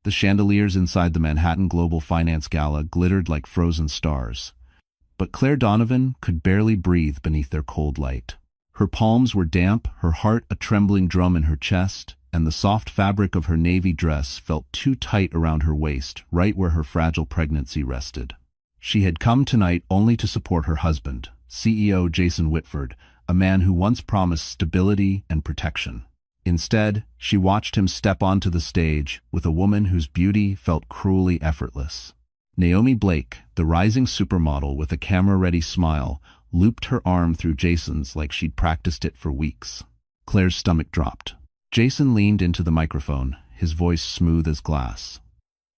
The chandeliers inside the Manhattan Global Finance Gala glittered like frozen stars. But Claire Donovan could barely breathe beneath their cold light. Her palms were damp, her heart a trembling drum in her chest, and the soft fabric of her navy dress felt too tight around her waist, right where her fragile pregnancy rested. She had come tonight only to support her husband, CEO Jason Whitford, a man who once promised stability and protection. Instead, she watched him step onto the stage with a woman whose beauty felt cruelly effortless. Naomi Blake, the rising supermodel with a camera-ready smile, looped her arm through Jason's like she'd practiced it for weeks. Claire's stomach dropped. Jason leaned into the microphone, his voice smooth as glass.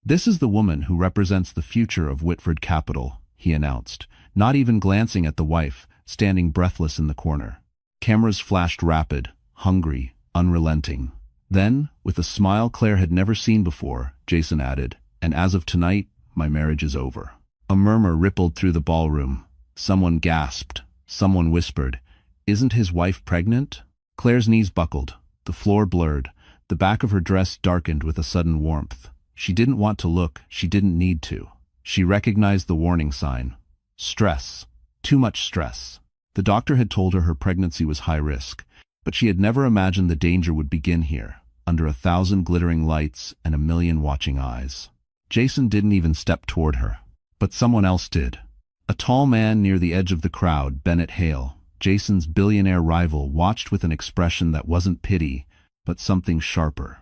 "This is the woman who represents the future of Whitford Capital," he announced, not even glancing at the wife, standing breathless in the corner. Cameras flashed rapid, hungry, unrelenting. Then, with a smile Claire had never seen before, Jason added, "And as of tonight, my marriage is over." A murmur rippled through the ballroom. Someone gasped. Someone whispered, "Isn't his wife pregnant?" Claire's knees buckled. The floor blurred. The back of her dress darkened with a sudden warmth. She didn't want to look. She didn't need to. She recognized the warning sign. Stress. Too much stress. The doctor had told her pregnancy was high risk, but she had never imagined the danger would begin here, under 1,000 glittering lights and 1,000,000 watching eyes. Jason didn't even step toward her. But someone else did. A tall man near the edge of the crowd, Bennett Hale, Jason's billionaire rival, watched with an expression that wasn't pity, but something sharper.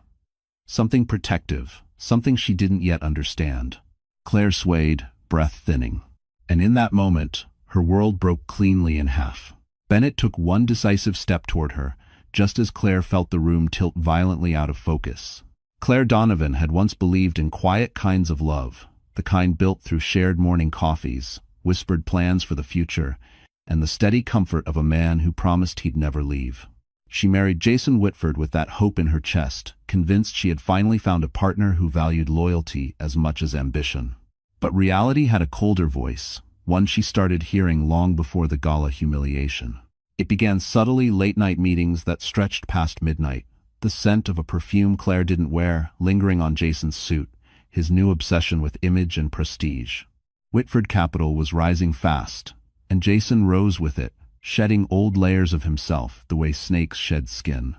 Something protective, something she didn't yet understand. Claire swayed, breath thinning. And in that moment, her world broke cleanly in half. Bennett took one decisive step toward her, just as Claire felt the room tilt violently out of focus. Claire Donovan had once believed in quiet kinds of love, the kind built through shared morning coffees, whispered plans for the future, and the steady comfort of a man who promised he'd never leave. She married Jason Whitford with that hope in her chest, convinced she had finally found a partner who valued loyalty as much as ambition. But reality had a colder voice, one she started hearing long before the gala humiliation. It began subtly, late-night meetings that stretched past midnight, the scent of a perfume Claire didn't wear lingering on Jason's suit, his new obsession with image and prestige. Whitford Capital was rising fast, and Jason rose with it, shedding old layers of himself the way snakes shed skin.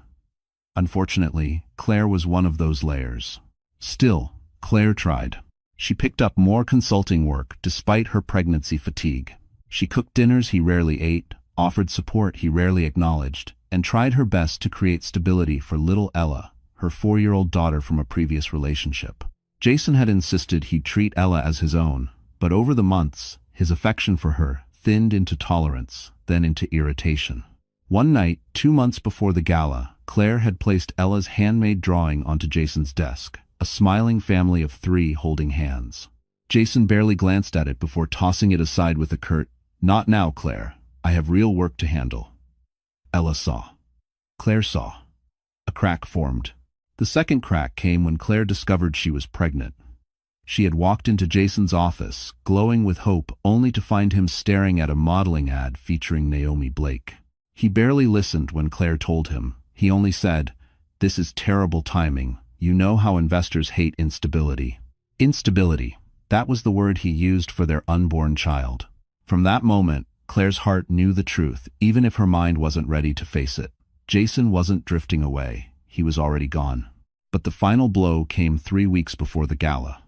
Unfortunately, Claire was one of those layers. Still, Claire tried. She picked up more consulting work despite her pregnancy fatigue. She cooked dinners he rarely ate, offered support he rarely acknowledged, and tried her best to create stability for little Ella, her 4-year-old daughter from a previous relationship. Jason had insisted he'd treat Ella as his own, but over the months, his affection for her thinned into tolerance, then into irritation. One night, 2 months before the gala, Claire had placed Ella's handmade drawing onto Jason's desk, a smiling family of 3 holding hands. Jason barely glanced at it before tossing it aside with a curt, "Not now, Claire. I have real work to handle." Ella saw. Claire saw. A crack formed. The second crack came when Claire discovered she was pregnant. She had walked into Jason's office, glowing with hope, only to find him staring at a modeling ad featuring Naomi Blake. He barely listened when Claire told him. He only said, "This is terrible timing. You know how investors hate instability." Instability. That was the word he used for their unborn child. From that moment, Claire's heart knew the truth, even if her mind wasn't ready to face it. Jason wasn't drifting away. He was already gone. But the final blow came 3 weeks before the gala.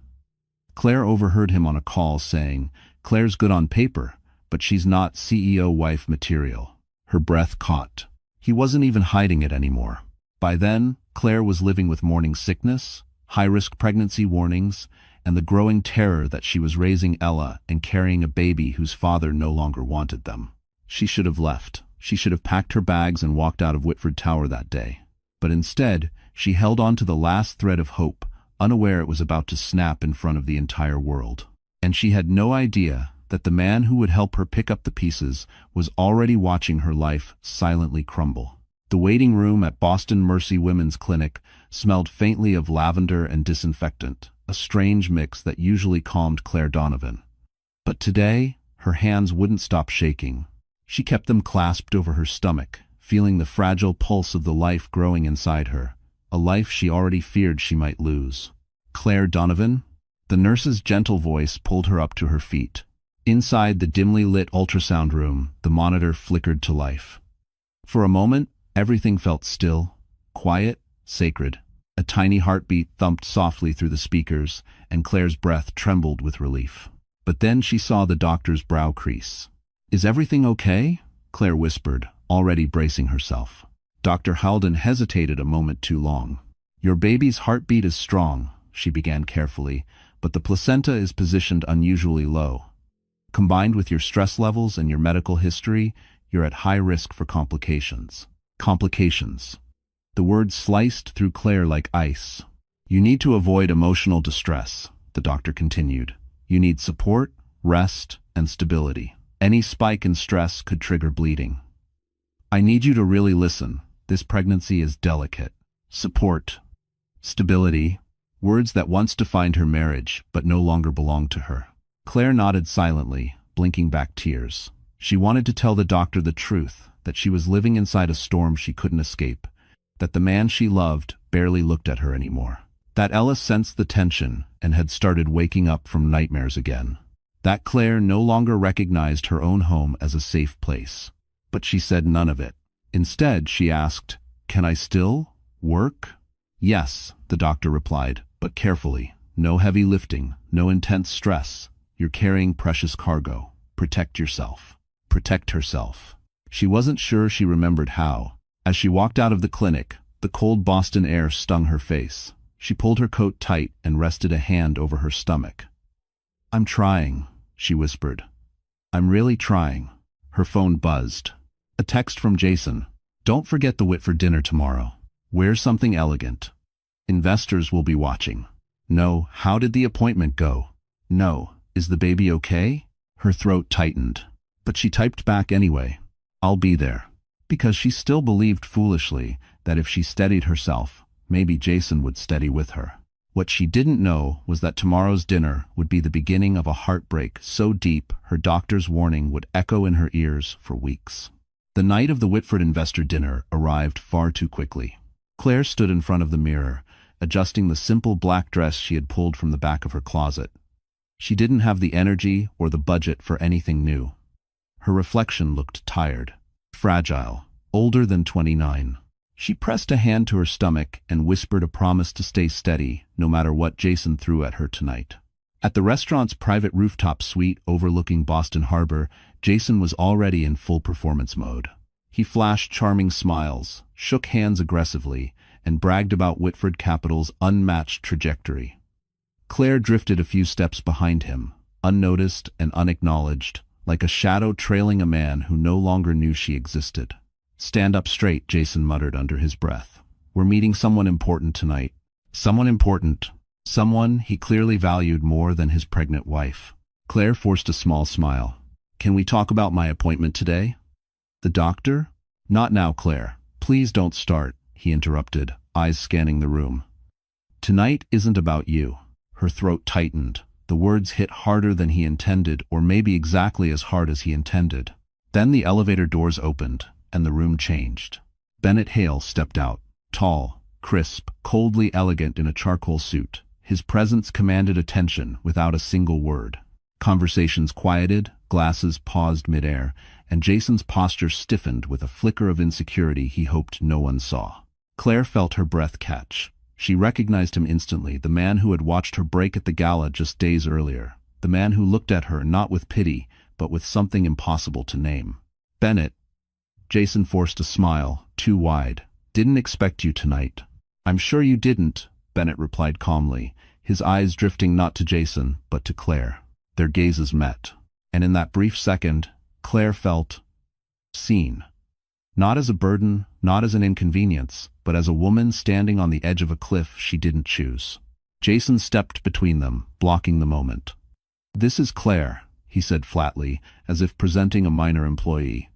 Claire overheard him on a call saying, "Claire's good on paper, but she's not CEO wife material." Her breath caught. He wasn't even hiding it anymore. By then, Claire was living with morning sickness, high-risk pregnancy warnings, and the growing terror that she was raising Ella and carrying a baby whose father no longer wanted them. She should have left. She should have packed her bags and walked out of Whitford Tower that day. But instead, she held on to the last thread of hope, unaware it was about to snap in front of the entire world. And she had no idea that the man who would help her pick up the pieces was already watching her life silently crumble. The waiting room at Boston Mercy Women's Clinic smelled faintly of lavender and disinfectant, a strange mix that usually calmed Claire Donovan. But today, her hands wouldn't stop shaking. She kept them clasped over her stomach, feeling the fragile pulse of the life growing inside her, a life she already feared she might lose. Claire Donovan? The nurse's gentle voice pulled her up to her feet. Inside the dimly lit ultrasound room, the monitor flickered to life. For a moment, everything felt still, quiet, sacred. A tiny heartbeat thumped softly through the speakers, and Claire's breath trembled with relief. But then she saw the doctor's brow crease. "Is everything okay?" Claire whispered, already bracing herself. Dr. Haldon hesitated a moment too long. "Your baby's heartbeat is strong," she began carefully, "but the placenta is positioned unusually low. Combined with your stress levels and your medical history, you're at high risk for complications." Complications. The word sliced through Claire like ice. "You need to avoid emotional distress," the doctor continued. "You need support, rest, and stability. Any spike in stress could trigger bleeding. I need you to really listen. This pregnancy is delicate." Support. Stability. Words that once defined her marriage, but no longer belonged to her. Claire nodded silently, blinking back tears. She wanted to tell the doctor the truth, that she was living inside a storm she couldn't escape, that the man she loved barely looked at her anymore. That Ellis sensed the tension and had started waking up from nightmares again. That Claire no longer recognized her own home as a safe place. But she said none of it. Instead, she asked, "Can I still work?" "Yes," the doctor replied, "but carefully. No heavy lifting, no intense stress. You're carrying precious cargo. Protect yourself." Protect herself. She wasn't sure she remembered how. As she walked out of the clinic, the cold Boston air stung her face. She pulled her coat tight and rested a hand over her stomach. "I'm trying," she whispered. "I'm really trying." Her phone buzzed. A text from Jason. "Don't forget the Whitford dinner tomorrow. Wear something elegant. Investors will be watching." No, how did the appointment go? No, is the baby okay? Her throat tightened. But she typed back anyway. "I'll be there." Because she still believed foolishly that if she steadied herself, maybe Jason would steady with her. What she didn't know was that tomorrow's dinner would be the beginning of a heartbreak so deep her doctor's warning would echo in her ears for weeks. The night of the Whitford investor dinner arrived far too quickly. Claire stood in front of the mirror, adjusting the simple black dress she had pulled from the back of her closet. She didn't have the energy or the budget for anything new. Her reflection looked tired, fragile, older than 29. She pressed a hand to her stomach and whispered a promise to stay steady, no matter what Jason threw at her tonight. At the restaurant's private rooftop suite overlooking Boston Harbor, Jason was already in full performance mode. He flashed charming smiles, shook hands aggressively, and bragged about Whitford Capital's unmatched trajectory. Claire drifted a few steps behind him, unnoticed and unacknowledged, like a shadow trailing a man who no longer knew she existed. "Stand up straight," Jason muttered under his breath. "We're meeting someone important tonight." Someone important. Someone he clearly valued more than his pregnant wife. Claire forced a small smile. "Can we talk about my appointment today?" "The doctor?" "Not now, Claire. Please don't start," he interrupted, eyes scanning the room. "Tonight isn't about you." Her throat tightened. The words hit harder than he intended, or maybe exactly as hard as he intended. Then the elevator doors opened, and the room changed. Bennett Hale stepped out, tall, crisp, coldly elegant in a charcoal suit. His presence commanded attention without a single word. Conversations quieted, glasses paused midair, and Jason's posture stiffened with a flicker of insecurity he hoped no one saw. Claire felt her breath catch. She recognized him instantly, the man who had watched her break at the gala just days earlier, the man who looked at her not with pity, but with something impossible to name. "Bennett." Jason forced a smile, too wide. "Didn't expect you tonight." "I'm sure you didn't," Bennett replied calmly, his eyes drifting not to Jason, but to Claire. Their gazes met, and in that brief second, Claire felt seen. Not as a burden, not as an inconvenience, but as a woman standing on the edge of a cliff she didn't choose. Jason stepped between them, blocking the moment. "This is Claire," he said flatly, as if presenting a minor employee.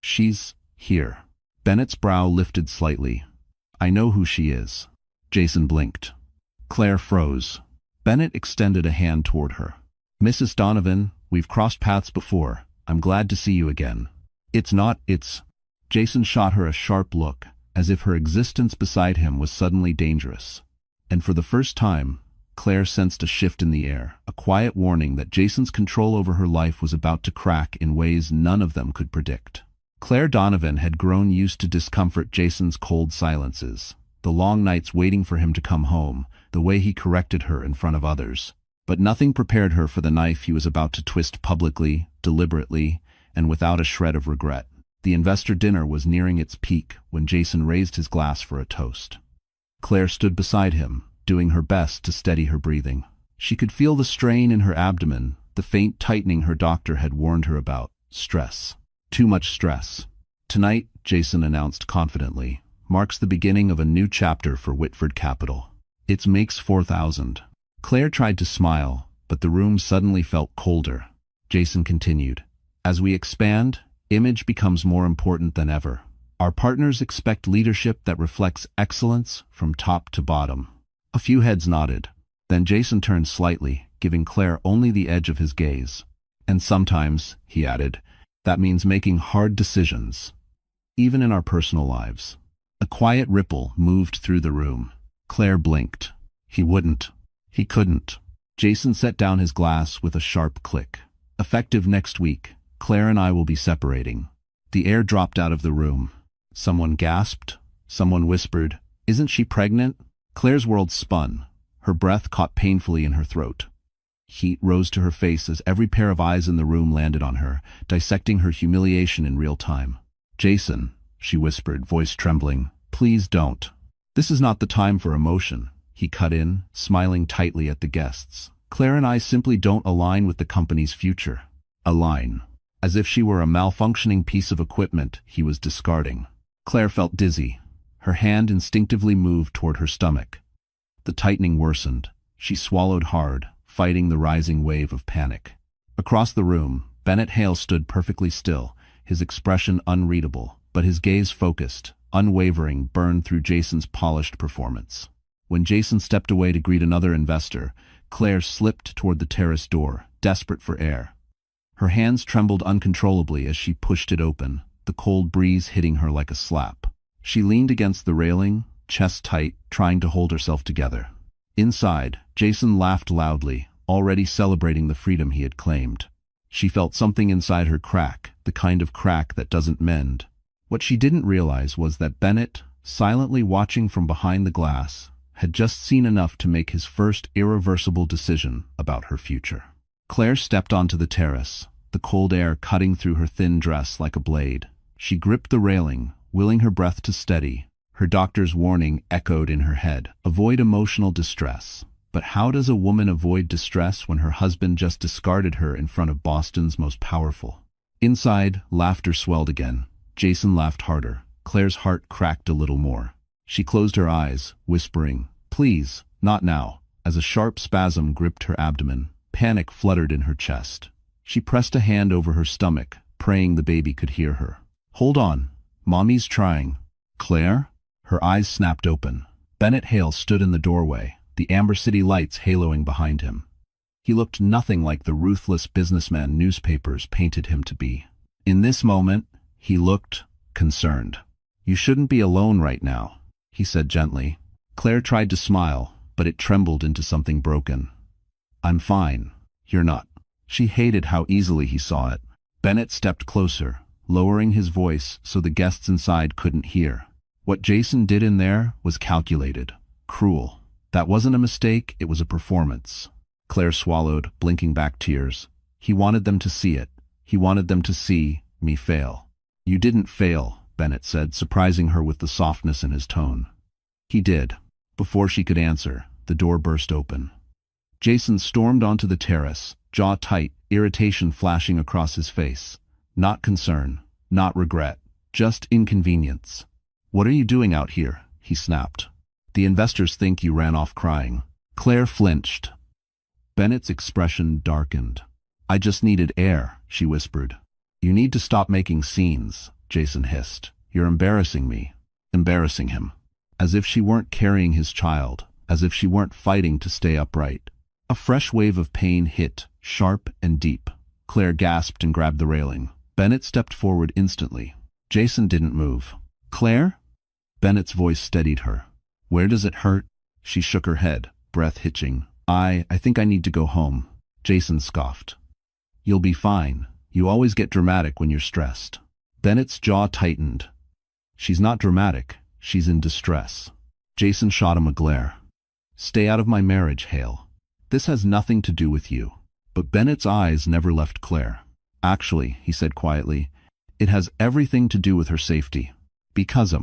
"She's here." Bennett's brow lifted slightly. "I know who she is." Jason blinked. Claire froze. Bennett extended a hand toward her. "Mrs. Donovan, we've crossed paths before. I'm glad to see you again." It's... Jason shot her a sharp look, as if her existence beside him was suddenly dangerous. And for the first time, Claire sensed a shift in the air, a quiet warning that Jason's control over her life was about to crack in ways none of them could predict. Claire Donovan had grown used to discomfort Jason's cold silences, the long nights waiting for him to come home, the way he corrected her in front of others. But nothing prepared her for the knife he was about to twist publicly, deliberately, and without a shred of regret. The investor dinner was nearing its peak when Jason raised his glass for a toast. Claire stood beside him, doing her best to steady her breathing. She could feel the strain in her abdomen, the faint tightening her doctor had warned her about. Stress. Too much stress. Tonight, Jason announced confidently, marks the beginning of a new chapter for Whitford Capital. It makes 4,000. Claire tried to smile, but the room suddenly felt colder. Jason continued, as we expand, image becomes more important than ever. Our partners expect leadership that reflects excellence from top to bottom. A few heads nodded. Then Jason turned slightly, giving Claire only the edge of his gaze. And sometimes, he added, that means making hard decisions, even in our personal lives. A quiet ripple moved through the room. Claire blinked. He wouldn't. He couldn't. Jason set down his glass with a sharp click. Effective next week, Claire and I will be separating. The air dropped out of the room. Someone gasped. Someone whispered, "Isn't she pregnant?" Claire's world spun. Her breath caught painfully in her throat. Heat rose to her face as every pair of eyes in the room landed on her, dissecting her humiliation in real time. "Jason," she whispered, voice trembling, "please don't. This is not the time for emotion." He cut in, smiling tightly at the guests. "Claire and I simply don't align with the company's future." Align. As if she were a malfunctioning piece of equipment he was discarding. Claire felt dizzy. Her hand instinctively moved toward her stomach. The tightening worsened. She swallowed hard, fighting the rising wave of panic. Across the room, Bennett Hale stood perfectly still, his expression unreadable, but his gaze focused, unwavering, burned through Jason's polished performance. When Jason stepped away to greet another investor, Claire slipped toward the terrace door, desperate for air. Her hands trembled uncontrollably as she pushed it open, the cold breeze hitting her like a slap. She leaned against the railing, chest tight, trying to hold herself together. Inside, Jason laughed loudly, already celebrating the freedom he had claimed. She felt something inside her crack, the kind of crack that doesn't mend. What she didn't realize was that Bennett, silently watching from behind the glass, had just seen enough to make his first irreversible decision about her future. Claire stepped onto the terrace, the cold air cutting through her thin dress like a blade. She gripped the railing, willing her breath to steady. Her doctor's warning echoed in her head. Avoid emotional distress. But how does a woman avoid distress when her husband just discarded her in front of Boston's most powerful? Inside, laughter swelled again. Jason laughed harder. Claire's heart cracked a little more. She closed her eyes, whispering, "Please, not now," as a sharp spasm gripped her abdomen. Panic fluttered in her chest. She pressed a hand over her stomach, praying the baby could hear her. "Hold on. Mommy's trying." "Claire?" Her eyes snapped open. Bennett Hale stood in the doorway, the Amber City lights haloing behind him. He looked nothing like the ruthless businessman newspapers painted him to be. In this moment, he looked concerned. "You shouldn't be alone right now," he said gently. Claire tried to smile, but it trembled into something broken. "I'm fine. You're not." She hated how easily he saw it. Bennett stepped closer, lowering his voice so the guests inside couldn't hear. What Jason did in there was calculated, cruel. That wasn't a mistake, it was a performance. Claire swallowed, blinking back tears. He wanted them to see it. He wanted them to see me fail. "You didn't fail," Bennett said, surprising her with the softness in his tone. He did. Before she could answer, the door burst open. Jason stormed onto the terrace, jaw tight, irritation flashing across his face. Not concern, not regret, just inconvenience. "What are you doing out here?" he snapped. "The investors think you ran off crying." Claire flinched. Bennett's expression darkened. "I just needed air," she whispered. "You need to stop making scenes," Jason hissed. "You're embarrassing me." Embarrassing him. As if she weren't carrying his child, as if she weren't fighting to stay upright. A fresh wave of pain hit, sharp and deep. Claire gasped and grabbed the railing. Bennett stepped forward instantly. Jason didn't move. "Claire?" Bennett's voice steadied her. "Where does it hurt?" She shook her head, breath hitching. I think I need to go home, Jason scoffed. You'll be fine. You always get dramatic when you're stressed. Bennett's jaw tightened. She's not dramatic, she's in distress. Jason shot him a glare. Stay out of my marriage, Hale. This has nothing to do with you. But Bennett's eyes never left Claire. Actually, he said quietly, it has everything to do with her safety. Because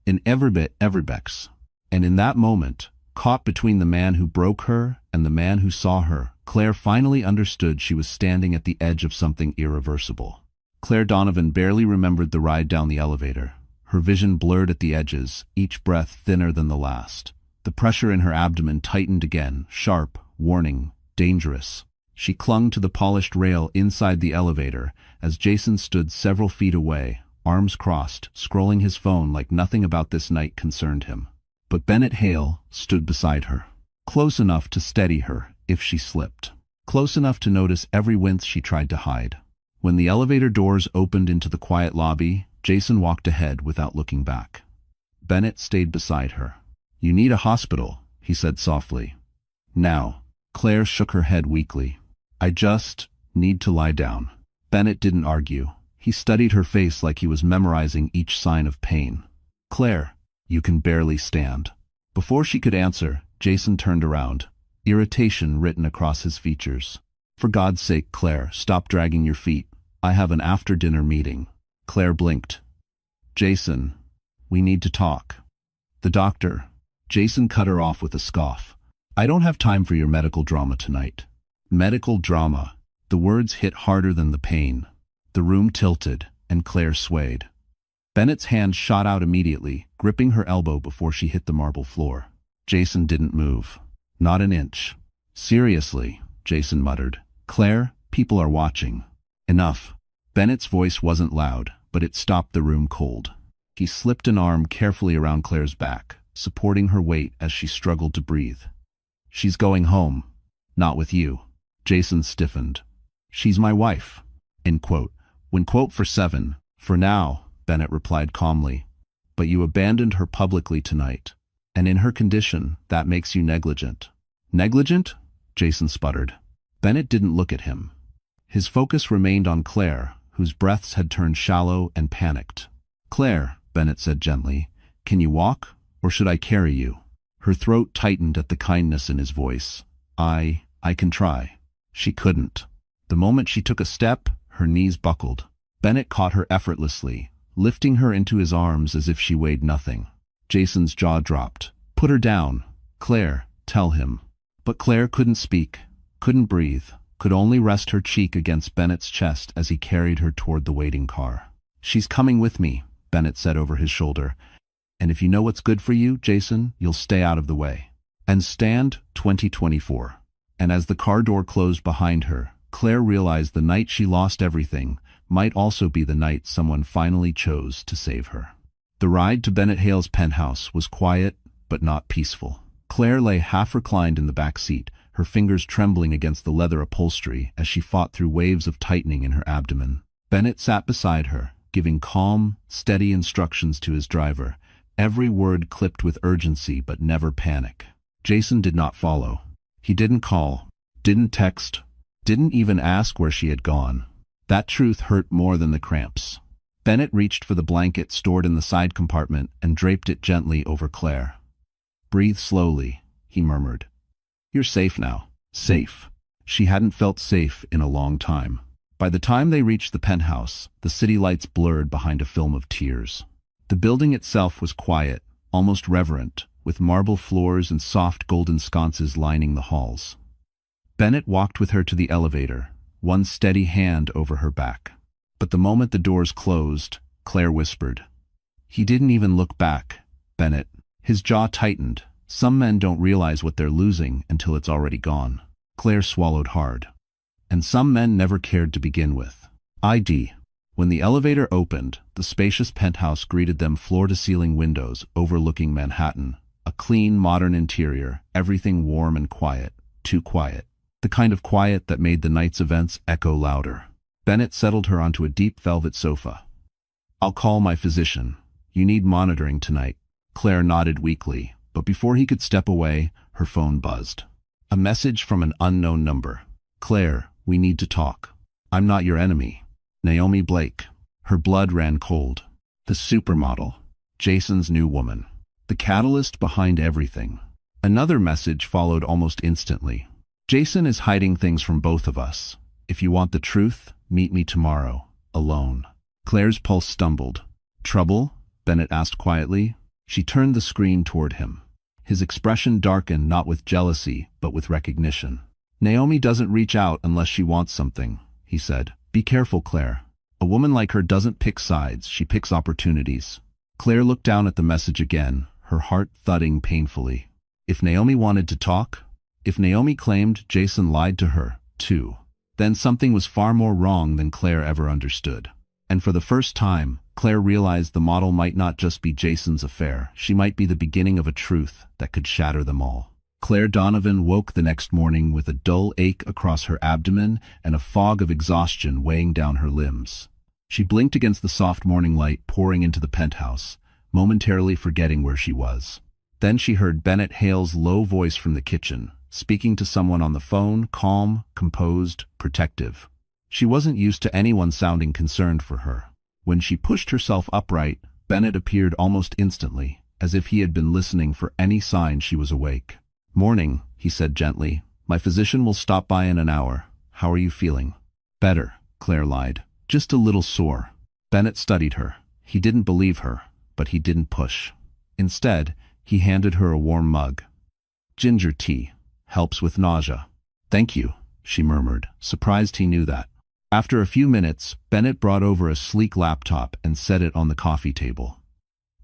in every bit, every bex. And in that moment, caught between the man who broke her and the man who saw her, Claire finally understood she was standing at the edge of something irreversible. Claire Donovan barely remembered the ride down the elevator. Her vision blurred at the edges, each breath thinner than the last. The pressure in her abdomen tightened again, sharp, warning, dangerous. She clung to the polished rail inside the elevator as Jason stood several feet away, arms crossed, scrolling his phone like nothing about this night concerned him. But Bennett Hale stood beside her, close enough to steady her if she slipped, close enough to notice every wince she tried to hide. When the elevator doors opened into the quiet lobby, Jason walked ahead without looking back. Bennett stayed beside her. You need a hospital, he said softly. Now. Claire shook her head weakly. I just need to lie down. Bennett didn't argue. He studied her face like he was memorizing each sign of pain. Claire, you can barely stand. Before she could answer, Jason turned around, irritation written across his features. For God's sake, Claire, stop dragging your feet. I have an after-dinner meeting. Claire blinked. Jason, we need to talk. The doctor. Jason cut her off with a scoff. I don't have time for your medical drama tonight. Medical drama. The words hit harder than the pain. The room tilted, and Claire swayed. Bennett's hand shot out immediately, gripping her elbow before she hit the marble floor. Jason didn't move. Not an inch. Seriously, Jason muttered. Claire, people are watching. Enough. Bennett's voice wasn't loud, but it stopped the room cold. He slipped an arm carefully around Claire's back, supporting her weight as she struggled to breathe. She's going home. Not with you. Jason stiffened. She's my wife. End quote. When quote for 7. For now, Bennett replied calmly. But you abandoned her publicly tonight. And in her condition, that makes you negligent. Negligent? Jason sputtered. Bennett didn't look at him. His focus remained on Claire, whose breaths had turned shallow and panicked. Claire, Bennett said gently, can you walk, or should I carry you? Her throat tightened at the kindness in his voice. I can try. She couldn't. The moment she took a step, her knees buckled. Bennett caught her effortlessly, lifting her into his arms as if she weighed nothing. Jason's jaw dropped. Put her down. Claire, tell him. But Claire couldn't speak, couldn't breathe, could only rest her cheek against Bennett's chest as he carried her toward the waiting car. She's coming with me, Bennett said over his shoulder. And if you know what's good for you, Jason, you'll stay out of the way. And stand 2024. And as the car door closed behind her, Claire realized the night she lost everything might also be the night someone finally chose to save her. The ride to Bennett Hale's penthouse was quiet, but not peaceful. Claire lay half reclined in the back seat, her fingers trembling against the leather upholstery as she fought through waves of tightening in her abdomen. Bennett sat beside her, giving calm, steady instructions to his driver, every word clipped with urgency but never panic. Jason did not follow. He didn't call, didn't text, didn't even ask where she had gone. That truth hurt more than the cramps. Bennett reached for the blanket stored in the side compartment and draped it gently over Claire. Breathe slowly, he murmured. You're safe now. Safe. She hadn't felt safe in a long time. By the time they reached the penthouse, the city lights blurred behind a film of tears. The building itself was quiet, almost reverent, with marble floors and soft golden sconces lining the halls. Bennett walked with her to the elevator, one steady hand over her back. But the moment the doors closed, Claire whispered. He didn't even look back, Bennett. His jaw tightened. Some men don't realize what they're losing until it's already gone. Claire swallowed hard. And some men never cared to begin with. When the elevator opened, the spacious penthouse greeted them, floor-to-ceiling windows overlooking Manhattan. A clean, modern interior, everything warm and quiet. Too quiet. The kind of quiet that made the night's events echo louder. Bennett settled her onto a deep velvet sofa. I'll call my physician. You need monitoring tonight. Claire nodded weakly, but before he could step away, her phone buzzed. A message from an unknown number. Claire, we need to talk. I'm not your enemy. Naomi Blake. Her blood ran cold. The supermodel. Jason's new woman. The catalyst behind everything. Another message followed almost instantly. Jason is hiding things from both of us. If you want the truth, meet me tomorrow, alone. Claire's pulse stumbled. Trouble? Bennett asked quietly. She turned the screen toward him. His expression darkened not with jealousy, but with recognition. Naomi doesn't reach out unless she wants something, he said. Be careful, Claire. A woman like her doesn't pick sides, she picks opportunities. Claire looked down at the message again, her heart thudding painfully. If Naomi wanted to talk, if Naomi claimed Jason lied to her, too, then something was far more wrong than Claire ever understood. And for the first time, Claire realized the model might not just be Jason's affair, she might be the beginning of a truth that could shatter them all. Claire Donovan woke the next morning with a dull ache across her abdomen and a fog of exhaustion weighing down her limbs. She blinked against the soft morning light pouring into the penthouse, momentarily forgetting where she was. Then she heard Bennett Hale's low voice from the kitchen, speaking to someone on the phone, calm, composed, protective. She wasn't used to anyone sounding concerned for her. When she pushed herself upright, Bennett appeared almost instantly, as if he had been listening for any sign she was awake. Morning, he said gently. My physician will stop by in an hour. How are you feeling? Better, Claire lied. Just a little sore. Bennett studied her. He didn't believe her, but he didn't push. Instead, he handed her a warm mug. Ginger tea. Helps with nausea. Thank you, she murmured, surprised he knew that. After a few minutes, Bennett brought over a sleek laptop and set it on the coffee table.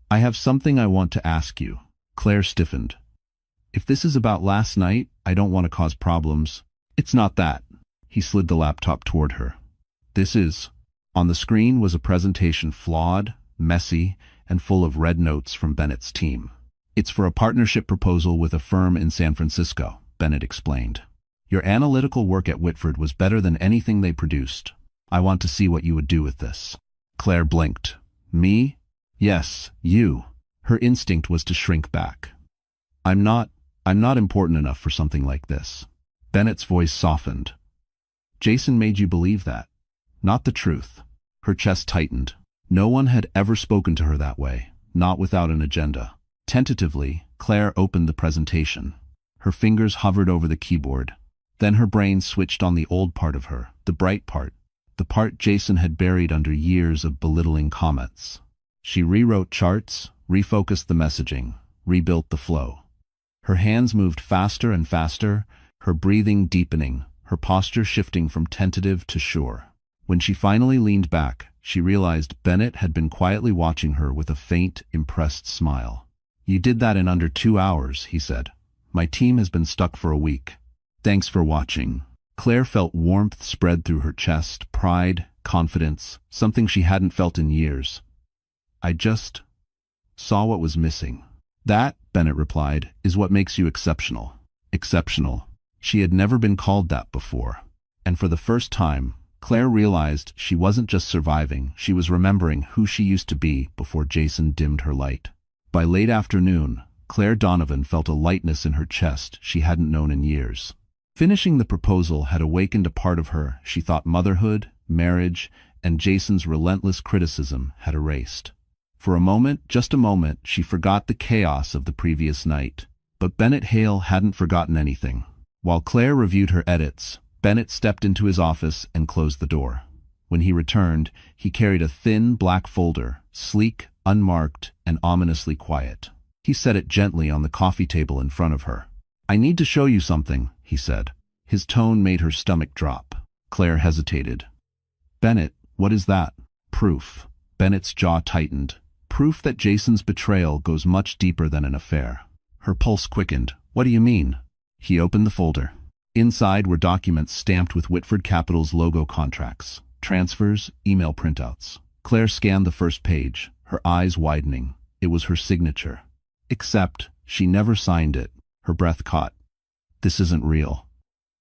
I have something I want to ask you. Claire stiffened. If this is about last night, I don't want to cause problems. It's not that. He slid the laptop toward her. This is. On the screen was a presentation flawed, messy, and full of red notes from Bennett's team. It's for a partnership proposal with a firm in San Francisco, Bennett explained. Your analytical work at Whitford was better than anything they produced. I want to see what you would do with this. Claire blinked. Me? Yes, you. Her instinct was to shrink back. I'm not important enough for something like this. Bennett's voice softened. Jason made you believe that. Not the truth. Her chest tightened. No one had ever spoken to her that way, not without an agenda. Tentatively, Claire opened the presentation. Her fingers hovered over the keyboard. Then her brain switched on the old part of her, the bright part, the part Jason had buried under years of belittling comments. She rewrote charts, refocused the messaging, rebuilt the flow. Her hands moved faster and faster, her breathing deepening, her posture shifting from tentative to sure. When she finally leaned back, she realized Bennett had been quietly watching her with a faint, impressed smile. You did that in under 2 hours, he said. My team has been stuck for a week. Thanks for watching. Claire felt warmth spread through her chest, pride, confidence, something she hadn't felt in years. I just saw what was missing. That, Bennett replied, is what makes you exceptional. Exceptional. She had never been called that before. And for the first time, Claire realized she wasn't just surviving, she was remembering who she used to be before Jason dimmed her light. By late afternoon, Claire Donovan felt a lightness in her chest she hadn't known in years. Finishing the proposal had awakened a part of her she thought motherhood, marriage, and Jason's relentless criticism had erased. For a moment, just a moment, she forgot the chaos of the previous night. But Bennett Hale hadn't forgotten anything. While Claire reviewed her edits, Bennett stepped into his office and closed the door. When he returned, he carried a thin black folder, sleek, unmarked, and ominously quiet. He set it gently on the coffee table in front of her. I need to show you something, he said. His tone made her stomach drop. Claire hesitated. Bennett, what is that? Proof. Bennett's jaw tightened. Proof that Jason's betrayal goes much deeper than an affair. Her pulse quickened. What do you mean? He opened the folder. Inside were documents stamped with Whitford Capital's logo contracts, transfers, email printouts. Claire scanned the first page, her eyes widening. It was her signature. Except, she never signed it. Her breath caught. This isn't real.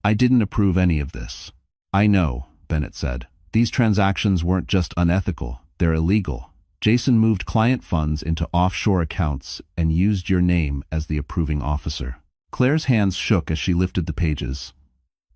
I didn't approve any of this. I know, Bennett said. These transactions weren't just unethical, they're illegal. Jason moved client funds into offshore accounts and used your name as the approving officer. Claire's hands shook as she lifted the pages.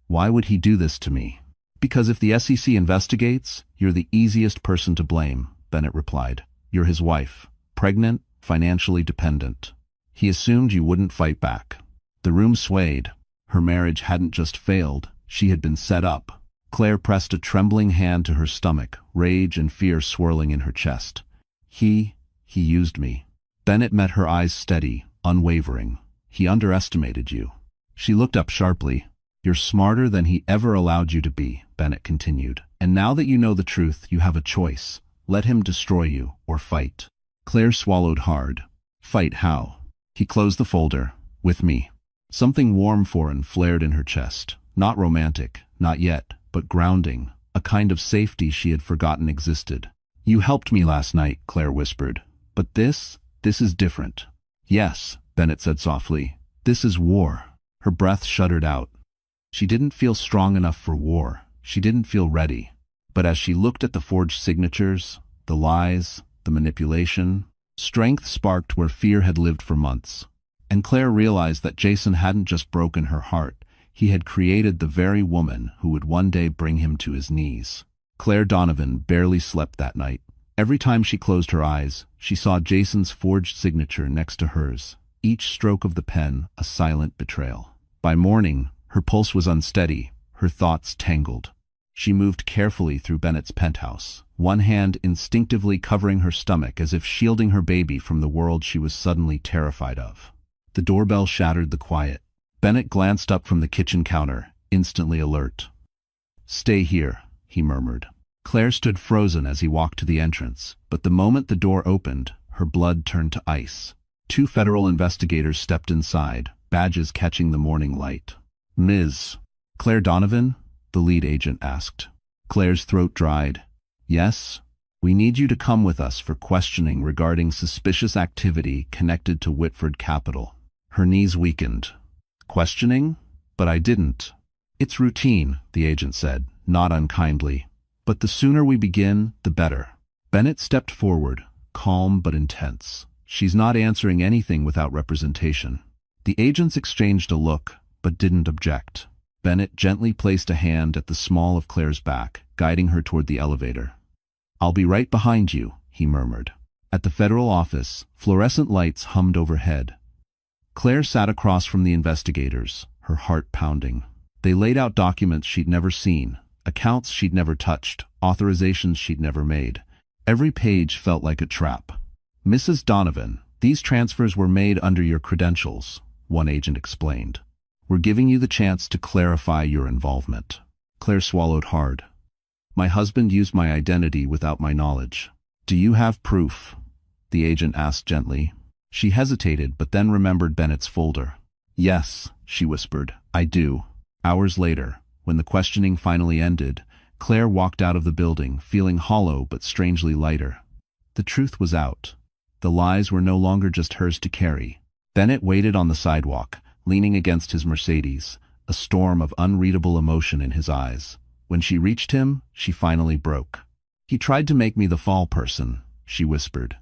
Why would he do this to me? Because if the SEC investigates, you're the easiest person to blame, Bennett replied. You're his wife, pregnant, financially dependent. He assumed you wouldn't fight back. The room swayed. Her marriage hadn't just failed, she had been set up. Claire pressed a trembling hand to her stomach, rage and fear swirling in her chest. He used me. Bennett met her eyes steady, unwavering. He underestimated you. She looked up sharply. You're smarter than he ever allowed you to be, Bennett continued. And now that you know the truth, you have a choice. Let him destroy you, or fight. Claire swallowed hard. Fight how? He closed the folder. With me. Something warm foreign flared in her chest. Not romantic, not yet, but grounding, a kind of safety she had forgotten existed. You helped me last night, Claire whispered. But this is different. Yes, Bennett said softly. This is war. Her breath shuddered out. She didn't feel strong enough for war. She didn't feel ready. But as she looked at the forged signatures, the lies, the manipulation, strength sparked where fear had lived for months. And Claire realized that Jason hadn't just broken her heart. He had created the very woman who would one day bring him to his knees. Claire Donovan barely slept that night. Every time she closed her eyes, she saw Jason's forged signature next to hers, each stroke of the pen a silent betrayal. By morning, her pulse was unsteady, her thoughts tangled. She moved carefully through Bennett's penthouse, one hand instinctively covering her stomach as if shielding her baby from the world she was suddenly terrified of. The doorbell shattered the quiet. Bennett glanced up from the kitchen counter, instantly alert. Stay here, he murmured. Claire stood frozen as he walked to the entrance, but the moment the door opened, her blood turned to ice. 2 federal investigators stepped inside, badges catching the morning light. Ms. Claire Donovan? The lead agent asked. Claire's throat dried. Yes? We need you to come with us for questioning regarding suspicious activity connected to Whitford Capital. Her knees weakened. Questioning? But I didn't. It's routine, the agent said, not unkindly. But the sooner we begin, the better. Bennett stepped forward, calm but intense. She's not answering anything without representation. The agents exchanged a look, but didn't object. Bennett gently placed a hand at the small of Claire's back, guiding her toward the elevator. I'll be right behind you, he murmured. At the federal office, fluorescent lights hummed overhead. Claire sat across from the investigators, her heart pounding. They laid out documents she'd never seen, accounts she'd never touched, authorizations she'd never made. Every page felt like a trap. Mrs. Donovan, these transfers were made under your credentials, one agent explained. We're giving you the chance to clarify your involvement. Claire swallowed hard. My husband used my identity without my knowledge. Do you have proof? The agent asked gently. She hesitated, but then remembered Bennett's folder. Yes, she whispered, I do. Hours later, when the questioning finally ended, Claire walked out of the building, feeling hollow but strangely lighter. The truth was out. The lies were no longer just hers to carry. Bennett waited on the sidewalk, leaning against his Mercedes, a storm of unreadable emotion in his eyes. When she reached him, she finally broke. He tried to make me the fall person, she whispered.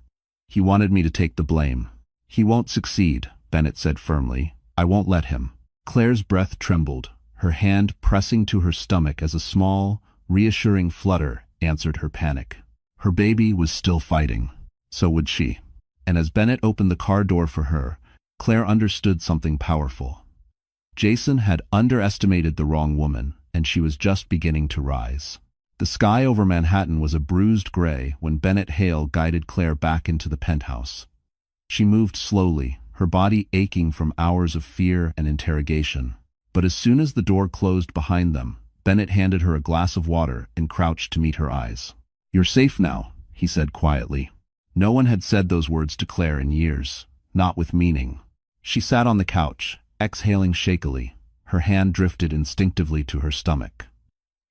He wanted me to take the blame. He won't succeed, Bennett said firmly. I won't let him. Claire's breath trembled, her hand pressing to her stomach as a small, reassuring flutter answered her panic. Her baby was still fighting. So would she. And as Bennett opened the car door for her, Claire understood something powerful. Jason had underestimated the wrong woman, and she was just beginning to rise. The sky over Manhattan was a bruised gray when Bennett Hale guided Claire back into the penthouse. She moved slowly, her body aching from hours of fear and interrogation. But as soon as the door closed behind them, Bennett handed her a glass of water and crouched to meet her eyes. You're safe now, he said quietly. No one had said those words to Claire in years, not with meaning. She sat on the couch, exhaling shakily. Her hand drifted instinctively to her stomach.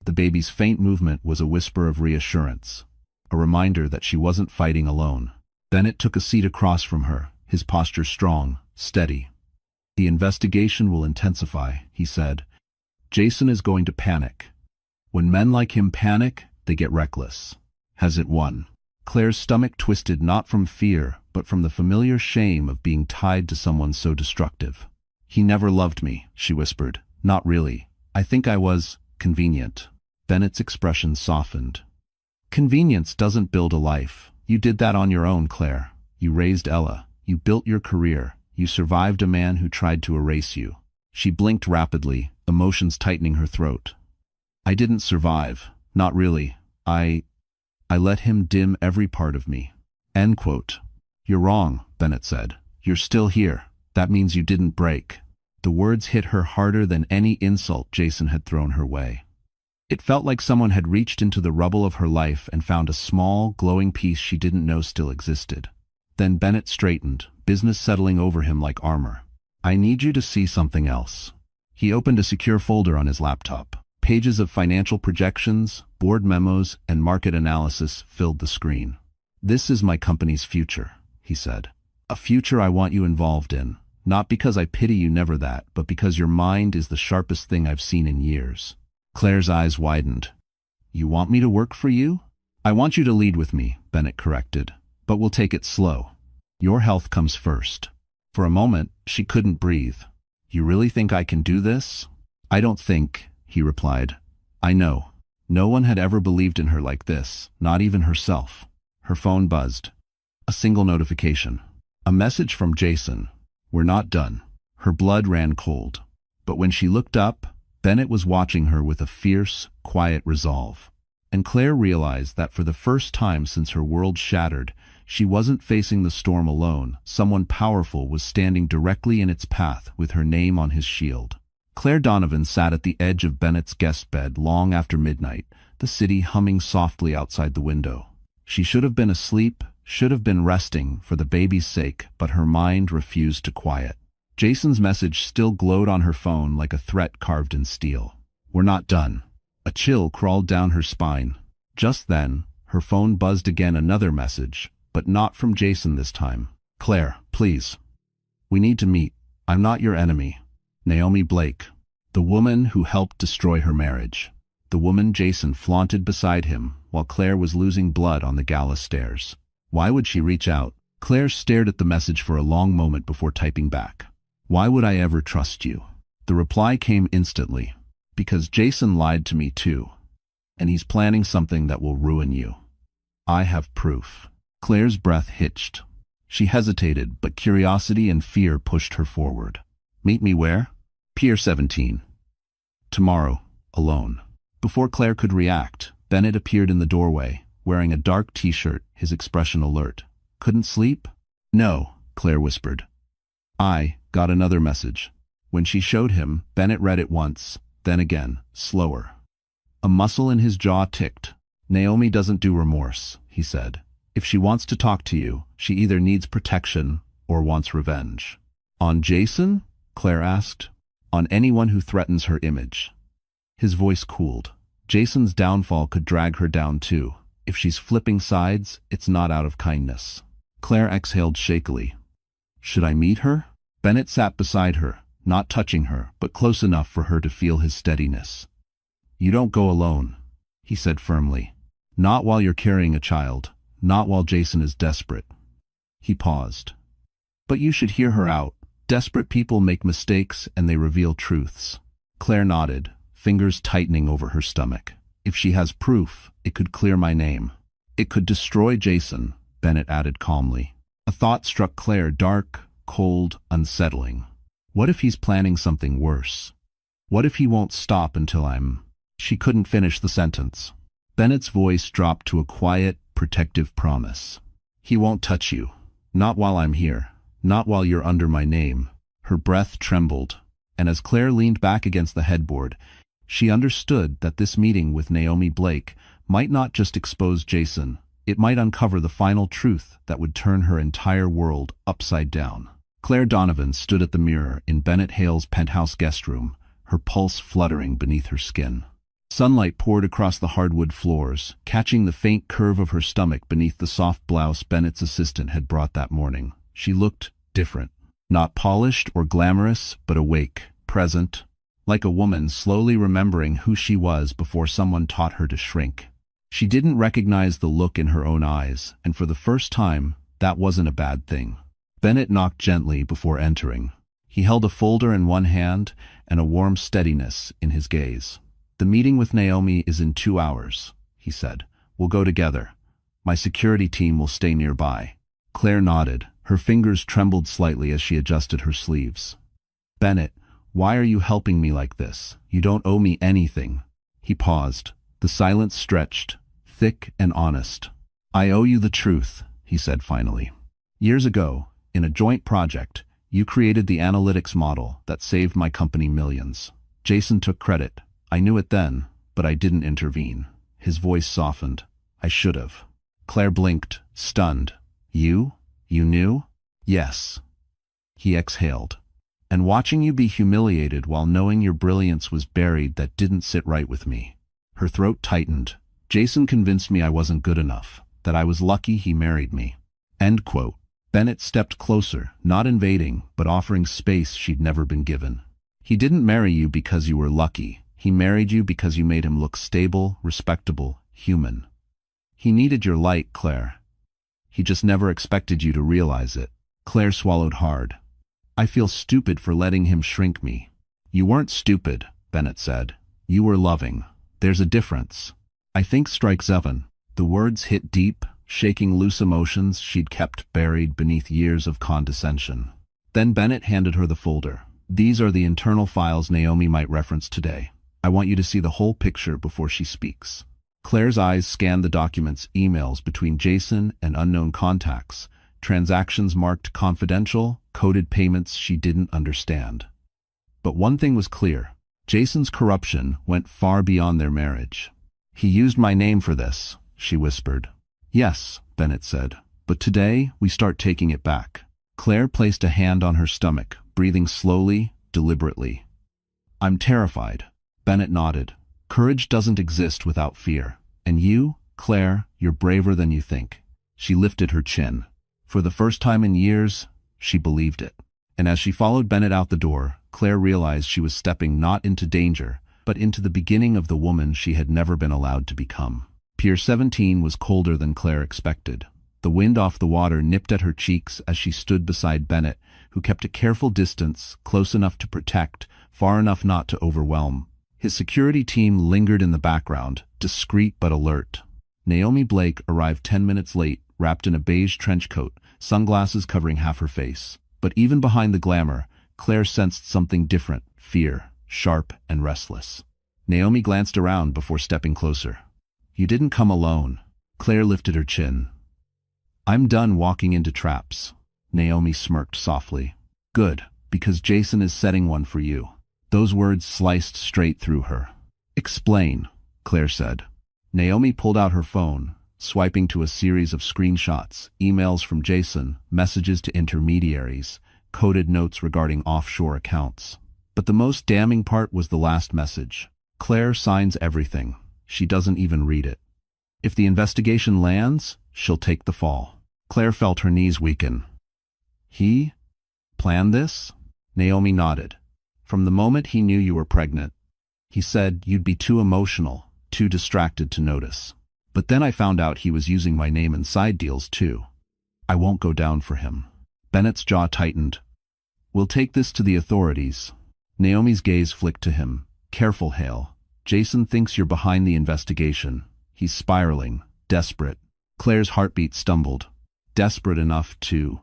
The baby's faint movement was a whisper of reassurance, a reminder that she wasn't fighting alone. Bennett took a seat across from her, his posture strong, steady. The investigation will intensify, he said. Jason is going to panic. When men like him panic, they get reckless. Has it won? Claire's stomach twisted not from fear, but from the familiar shame of being tied to someone so destructive. He never loved me, she whispered. Not really. I think I was convenient. Bennett's expression softened. Convenience doesn't build a life. You did that on your own, Claire. You raised Ella. You built your career. You survived a man who tried to erase you. She blinked rapidly, emotions tightening her throat. I didn't survive. Not really. I let him dim every part of me. End quote. You're wrong, Bennett said. You're still here. That means you didn't break. The words hit her harder than any insult Jason had thrown her way. It felt like someone had reached into the rubble of her life and found a small, glowing piece she didn't know still existed. Then Bennett straightened, business settling over him like armor. I need you to see something else. He opened a secure folder on his laptop. Pages of financial projections, board memos, and market analysis filled the screen. This is my company's future, he said. A future I want you involved in. Not because I pity you, never that, but because your mind is the sharpest thing I've seen in years. Claire's eyes widened. You want me to work for you? I want you to lead with me, Bennett corrected. But we'll take it slow. Your health comes first. For a moment, she couldn't breathe. You really think I can do this? I don't think, he replied. I know. No one had ever believed in her like this, not even herself. Her phone buzzed. A single notification. A message from Jason. We're not done. Her blood ran cold. But when she looked up, Bennett was watching her with a fierce, quiet resolve. And Claire realized that for the first time since her world shattered, she wasn't facing the storm alone. Someone powerful was standing directly in its path with her name on his shield. Claire Donovan sat at the edge of Bennett's guest bed long after midnight, the city humming softly outside the window. She should have been asleep, should have been resting for the baby's sake, but her mind refused to quiet. Jason's message still glowed on her phone like a threat carved in steel. We're not done. A chill crawled down her spine. Just then, her phone buzzed again, another message, but not from Jason this time. Claire, please. We need to meet. I'm not your enemy. Naomi Blake, the woman who helped destroy her marriage. The woman Jason flaunted beside him while Claire was losing blood on the gala stairs. Why would she reach out? Claire stared at the message for a long moment before typing back. Why would I ever trust you? The reply came instantly. Because Jason lied to me too. And he's planning something that will ruin you. I have proof. Claire's breath hitched. She hesitated, but curiosity and fear pushed her forward. Meet me where? Pier 17. Tomorrow, alone. Before Claire could react, Bennett appeared in the doorway, wearing a dark t-shirt, his expression alert. Couldn't sleep? No, Claire whispered. I got another message. When she showed him, Bennett read it once, then again, slower. A muscle in his jaw ticked. Naomi doesn't do remorse, he said. If she wants to talk to you, she either needs protection or wants revenge. On Jason? Claire asked. On anyone who threatens her image. His voice cooled. Jason's downfall could drag her down too. If she's flipping sides, it's not out of kindness. Claire exhaled shakily. Should I meet her? Bennett sat beside her, not touching her, but close enough for her to feel his steadiness. You don't go alone, he said firmly. Not while you're carrying a child. Not while Jason is desperate. He paused. But you should hear her out. Desperate people make mistakes and they reveal truths. Claire nodded, fingers tightening over her stomach. If she has proof, it could clear my name. It could destroy Jason, Bennett added calmly. A thought struck Claire, dark, cold, unsettling. What if he's planning something worse? What if he won't stop until I'm... She couldn't finish the sentence. Bennett's voice dropped to a quiet, protective promise. He won't touch you. Not while I'm here. Not while you're under my name. Her breath trembled, and as Claire leaned back against the headboard, she understood that this meeting with Naomi Blake might not just expose Jason, it might uncover the final truth that would turn her entire world upside down. Claire Donovan stood at the mirror in Bennett Hale's penthouse guest room, her pulse fluttering beneath her skin. Sunlight poured across the hardwood floors, catching the faint curve of her stomach beneath the soft blouse Bennett's assistant had brought that morning. She looked different. Not polished or glamorous, but awake, present, like a woman slowly remembering who she was before someone taught her to shrink. She didn't recognize the look in her own eyes, and for the first time, that wasn't a bad thing. Bennett knocked gently before entering. He held a folder in one hand and a warm steadiness in his gaze. "The meeting with Naomi is in 2 hours," he said. "We'll go together. My security team will stay nearby." Claire nodded. Her fingers trembled slightly as she adjusted her sleeves. "Bennett, why are you helping me like this? You don't owe me anything." He paused. The silence stretched, thick and honest. "I owe you the truth," he said finally. "Years ago, in a joint project, you created the analytics model that saved my company millions. Jason took credit. I knew it then, but I didn't intervene." His voice softened. "I should have." Claire blinked, stunned. "You? You knew?" "Yes." He exhaled. "And watching you be humiliated while knowing your brilliance was buried, that didn't sit right with me." Her throat tightened. "Jason convinced me I wasn't good enough, that I was lucky he married me." End quote. Bennett stepped closer, not invading, but offering space she'd never been given. "He didn't marry you because you were lucky. He married you because you made him look stable, respectable, human. He needed your light, Claire. He just never expected you to realize it." Claire swallowed hard. "I feel stupid for letting him shrink me." "You weren't stupid," Bennett said. "You were loving. There's a difference." "I think strike 7. The words hit deep, shaking loose emotions she'd kept buried beneath years of condescension. Then Bennett handed her the folder. "These are the internal files Naomi might reference today. I want you to see the whole picture before she speaks." Claire's eyes scanned the documents, emails between Jason and unknown contacts, transactions marked confidential, coded payments she didn't understand. But one thing was clear. Jason's corruption went far beyond their marriage. "He used my name for this," she whispered. "Yes," Bennett said, "but today we start taking it back." Claire placed a hand on her stomach, breathing slowly, deliberately. "I'm terrified." Bennett nodded. "Courage doesn't exist without fear. And you, Claire, you're braver than you think." She lifted her chin. For the first time in years, she believed it. And as she followed Bennett out the door, Claire realized she was stepping not into danger, but into the beginning of the woman she had never been allowed to become. Pier 17 was colder than Claire expected. The wind off the water nipped at her cheeks as she stood beside Bennett, who kept a careful distance, close enough to protect, far enough not to overwhelm. His security team lingered in the background, discreet but alert. Naomi Blake arrived 10 minutes late, wrapped in a beige trench coat, sunglasses covering half her face. But even behind the glamour, Claire sensed something different: fear, sharp and restless. Naomi glanced around before stepping closer. "You didn't come alone." Claire lifted her chin. "I'm done walking into traps." Naomi smirked softly. "Good, because Jason is setting one for you." Those words sliced straight through her. "Explain," Claire said. Naomi pulled out her phone, swiping to a series of screenshots, emails from Jason, messages to intermediaries, coded notes regarding offshore accounts. But the most damning part was the last message. "Claire signs everything. She doesn't even read it. If the investigation lands, she'll take the fall." Claire felt her knees weaken. "He planned this?" Naomi nodded. "From the moment he knew you were pregnant. He said you'd be too emotional, too distracted to notice. But then I found out he was using my name in side deals too. I won't go down for him." Bennett's jaw tightened. "We'll take this to the authorities." Naomi's gaze flicked to him. "Careful, Hale. Jason thinks you're behind the investigation. He's spiraling, desperate." Claire's heartbeat stumbled. "Desperate enough to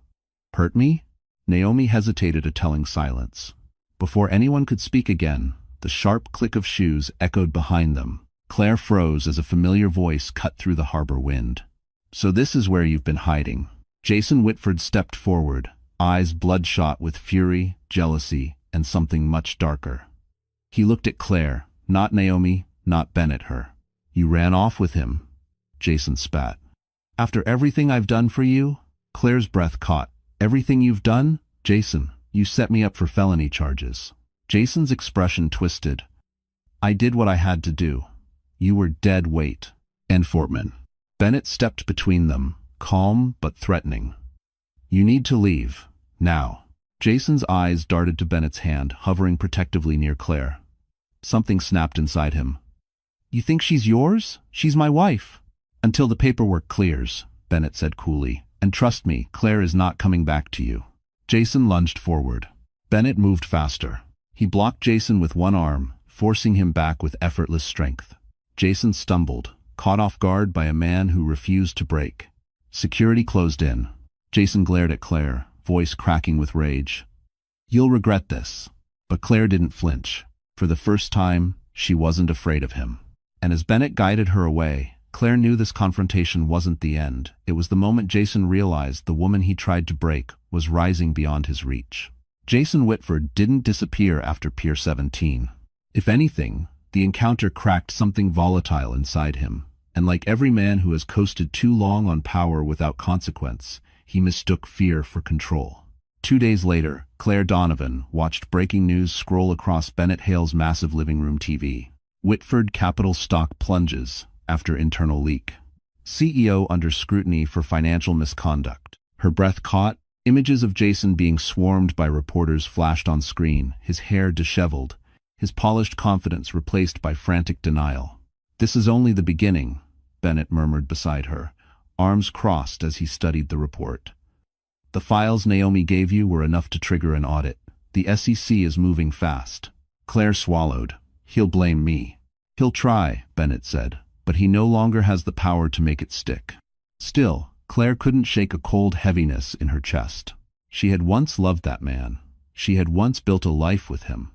hurt me?" Naomi hesitated, a telling silence. Before anyone could speak again, the sharp click of shoes echoed behind them. Claire froze as a familiar voice cut through the harbor wind. "So this is where you've been hiding." Jason Whitford stepped forward, eyes bloodshot with fury, jealousy, and something much darker. He looked at Claire, not Naomi, not Bennett, her. "You ran off with him," Jason spat. "After everything I've done for you?" Claire's breath caught. "Everything you've done? Jason, you set me up for felony charges." Jason's expression twisted. "I did what I had to do. You were dead weight." And Fortman. Bennett stepped between them, calm but threatening. "You need to leave. Now." Jason's eyes darted to Bennett's hand, hovering protectively near Claire. Something snapped inside him. "You think she's yours? She's my wife." "Until the paperwork clears," Bennett said coolly. "And trust me, Claire is not coming back to you." Jason lunged forward. Bennett moved faster. He blocked Jason with one arm, forcing him back with effortless strength. Jason stumbled, caught off guard by a man who refused to break. Security closed in. Jason glared at Claire, voice cracking with rage. "You'll regret this." But Claire didn't flinch. For the first time, she wasn't afraid of him. And as Bennett guided her away, Claire knew this confrontation wasn't the end. It was the moment Jason realized the woman he tried to break was rising beyond his reach. Jason Whitford didn't disappear after Pier 17. If anything, the encounter cracked something volatile inside him, and like every man who has coasted too long on power without consequence, he mistook fear for control. 2 days later, Claire Donovan watched breaking news scroll across Bennett Hale's massive living room TV. Whitford Capital stock plunges after internal leak. CEO under scrutiny for financial misconduct. Her breath caught. Images of Jason being swarmed by reporters flashed on screen, his hair disheveled, his polished confidence replaced by frantic denial. "This is only the beginning," Bennett murmured beside her, arms crossed as he studied the report. "The files Naomi gave you were enough to trigger an audit. The SEC is moving fast." Claire swallowed. "He'll blame me." "He'll try," Bennett said, "but he no longer has the power to make it stick." Still, Claire couldn't shake a cold heaviness in her chest. She had once loved that man. She had once built a life with him.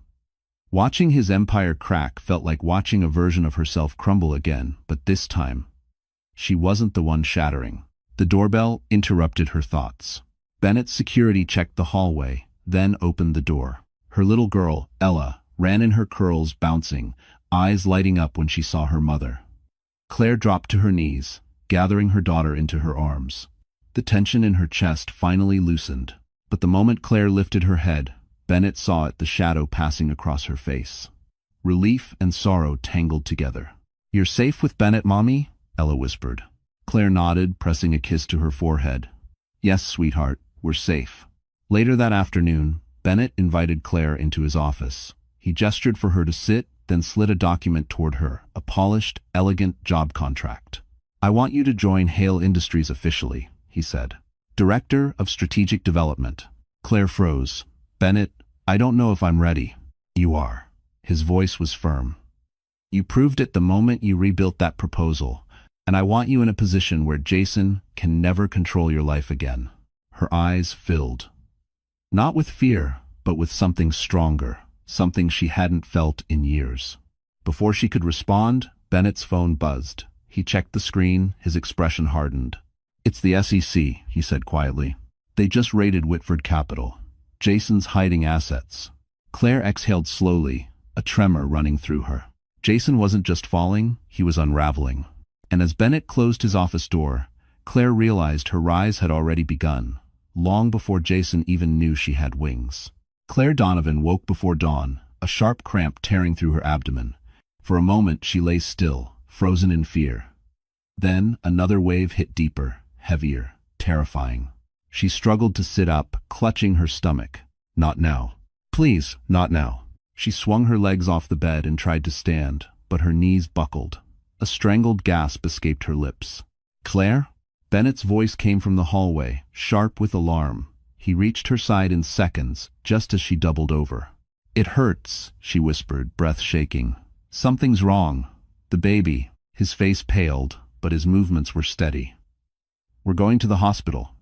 Watching his empire crack felt like watching a version of herself crumble again, but this time, she wasn't the one shattering. The doorbell interrupted her thoughts. Bennett's security checked the hallway, then opened the door. Her little girl, Ella, ran in her curls bouncing, eyes lighting up when she saw her mother. Claire dropped to her knees, gathering her daughter into her arms. The tension in her chest finally loosened. But the moment Claire lifted her head, Bennett saw it, the shadow passing across her face. Relief and sorrow tangled together. "You're safe with Bennett, Mommy?" Ella whispered. Claire nodded, pressing a kiss to her forehead. "Yes, sweetheart, we're safe." Later that afternoon, Bennett invited Claire into his office. He gestured for her to sit, then slid a document toward her, a polished, elegant job contract. "I want you to join Hale Industries officially," he said. "Director of Strategic Development." Claire froze. "Bennett, I don't know if I'm ready." "You are." His voice was firm. "You proved it the moment you rebuilt that proposal, and I want you in a position where Jason can never control your life again." Her eyes filled. Not with fear, but with something stronger, something she hadn't felt in years. Before she could respond, Bennett's phone buzzed. He checked the screen, his expression hardened. "It's the SEC," he said quietly. "They just raided Whitford Capital. Jason's hiding assets." Claire exhaled slowly, a tremor running through her. Jason wasn't just falling, he was unraveling. And as Bennett closed his office door, Claire realized her rise had already begun, long before Jason even knew she had wings. Claire Donovan woke before dawn, a sharp cramp tearing through her abdomen. For a moment she lay still, frozen in fear. Then another wave hit deeper, heavier, terrifying. She struggled to sit up, clutching her stomach. "Not now. Please, not now." She swung her legs off the bed and tried to stand, but her knees buckled. A strangled gasp escaped her lips. "Claire?" Bennett's voice came from the hallway, sharp with alarm. He reached her side in seconds, just as she doubled over. "It hurts," she whispered, breath shaking. "Something's wrong. The baby." His face paled, but his movements were steady. "We're going to the hospital.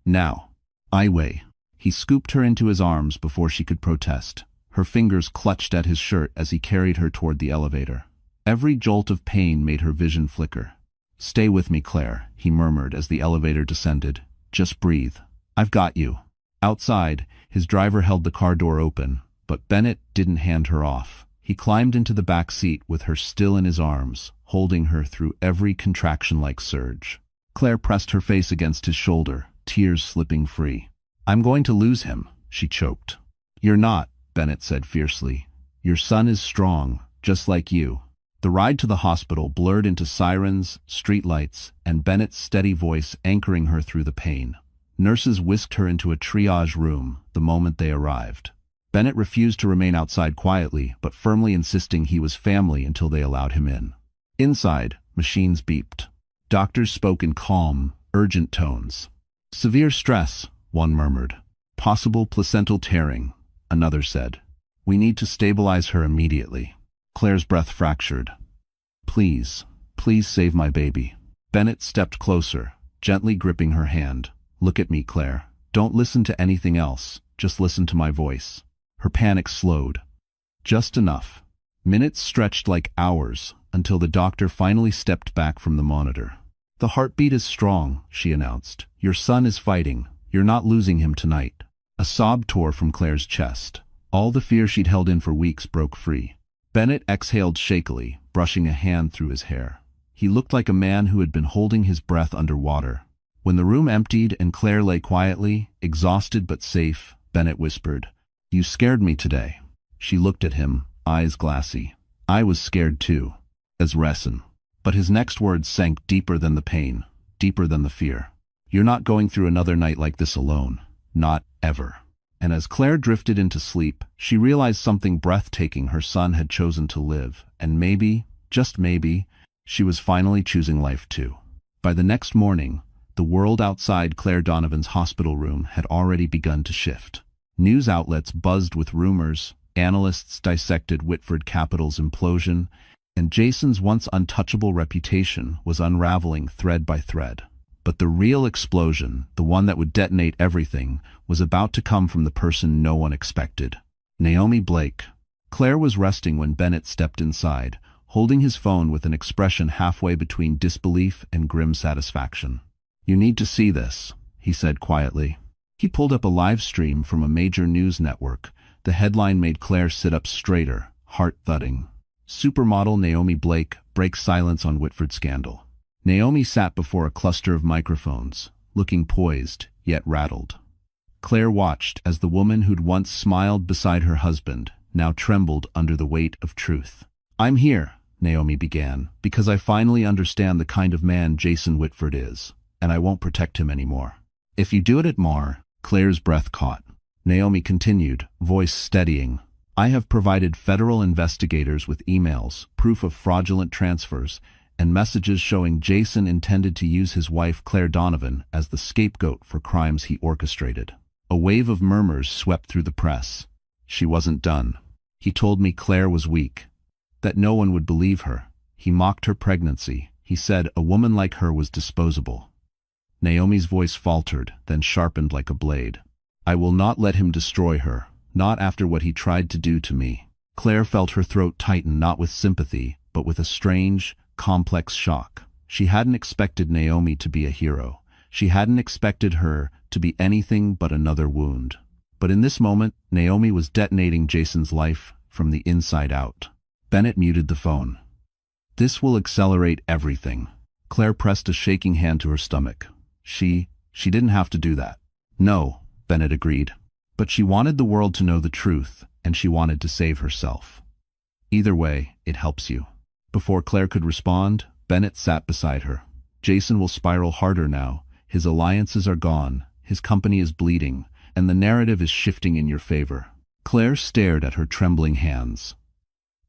Now." "I weigh." He scooped her into his arms before she could protest. Her fingers clutched at his shirt as he carried her toward the elevator. Every jolt of pain made her vision flicker. "Stay with me, Claire," he murmured as the elevator descended. "Just breathe. I've got you." Outside, his driver held the car door open, but Bennett didn't hand her off. He climbed into the back seat with her still in his arms, holding her through every contraction-like surge. Claire pressed her face against his shoulder, tears slipping free. "I'm going to lose him," she choked. "You're not," Bennett said fiercely. "Your son is strong, just like you." The ride to the hospital blurred into sirens, streetlights, and Bennett's steady voice anchoring her through the pain. Nurses whisked her into a triage room the moment they arrived. Bennett refused to remain outside quietly, but firmly insisting he was family until they allowed him in. Inside, machines beeped. Doctors spoke in calm, urgent tones. "Severe stress," one murmured. "Possible placental tearing. Another said, "We need to stabilize her immediately." Claire's breath fractured. "Please, please save my baby." Bennett stepped closer, gently gripping her hand. "Look at me, Claire. Don't listen to anything else, just listen to my voice." Her panic slowed. Just enough. Minutes stretched like hours, until the doctor finally stepped back from the monitor. "The heartbeat is strong," she announced. "Your son is fighting. You're not losing him tonight." A sob tore from Claire's chest. All the fear she'd held in for weeks broke free. Bennett exhaled shakily, brushing a hand through his hair. He looked like a man who had been holding his breath underwater. When the room emptied and Claire lay quietly, exhausted but safe, Bennett whispered, "You scared me today." She looked at him, eyes glassy. "I was scared too." As resin. But his next words sank deeper than the pain, deeper than the fear. "You're not going through another night like this alone. Not ever." And as Claire drifted into sleep, she realized something breathtaking: her son had chosen to live, and maybe, just maybe, she was finally choosing life too. By the next morning, the world outside Claire Donovan's hospital room had already begun to shift. News outlets buzzed with rumors, analysts dissected Whitford Capital's implosion, and Jason's once untouchable reputation was unraveling thread by thread. But the real explosion, the one that would detonate everything, was about to come from the person no one expected: Naomi Blake. Claire was resting when Bennett stepped inside, holding his phone with an expression halfway between disbelief and grim satisfaction. "You need to see this," he said quietly. He pulled up a live stream from a major news network. The headline made Claire sit up straighter, heart thudding. "Supermodel Naomi Blake breaks silence on Whitford scandal." Naomi sat before a cluster of microphones, looking poised, yet rattled. Claire watched as the woman who'd once smiled beside her husband now trembled under the weight of truth. "I'm here," Naomi began, "because I finally understand the kind of man Jason Whitford is, and I won't protect him anymore." "If you do it at Mar," Claire's breath caught. Naomi continued, voice steadying, "I have provided federal investigators with emails, proof of fraudulent transfers, and messages showing Jason intended to use his wife Claire Donovan as the scapegoat for crimes he orchestrated." A wave of murmurs swept through the press. She wasn't done. "He told me Claire was weak, that no one would believe her. He mocked her pregnancy. He said a woman like her was disposable." Naomi's voice faltered, then sharpened like a blade. "I will not let him destroy her, not after what he tried to do to me." Claire felt her throat tighten, not with sympathy, but with a strange, complex shock. She hadn't expected Naomi to be a hero. She hadn't expected her to be anything but another wound. But in this moment, Naomi was detonating Jason's life from the inside out. Bennett muted the phone. "This will accelerate everything." Claire pressed a shaking hand to her stomach. She didn't have to do that." "No," Bennett agreed. "But she wanted the world to know the truth, and she wanted to save herself. Either way, it helps you." Before Claire could respond, Bennett sat beside her. "Jason will spiral harder now. His alliances are gone, his company is bleeding, and the narrative is shifting in your favor." Claire stared at her trembling hands.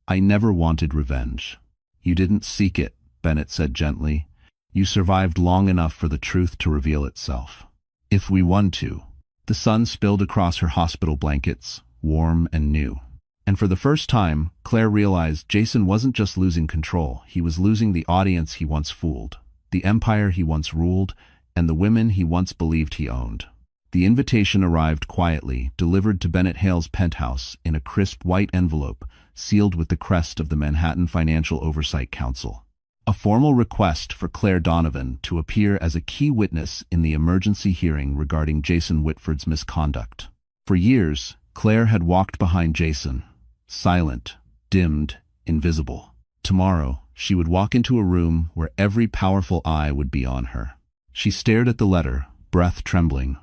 "I never wanted revenge." "You didn't seek it," Bennett said gently. "You survived long enough for the truth to reveal itself. If we won to." The sun spilled across her hospital blankets, warm and new. And for the first time, Claire realized Jason wasn't just losing control, he was losing the audience he once fooled, the empire he once ruled, and the women he once believed he owned. The invitation arrived quietly, delivered to Bennett Hale's penthouse in a crisp white envelope, sealed with the crest of the Manhattan Financial Oversight Council. A formal request for Claire Donovan to appear as a key witness in the emergency hearing regarding Jason Whitford's misconduct. For years, Claire had walked behind Jason, silent, dimmed, invisible. Tomorrow, she would walk into a room where every powerful eye would be on her. She stared at the letter, breath trembling.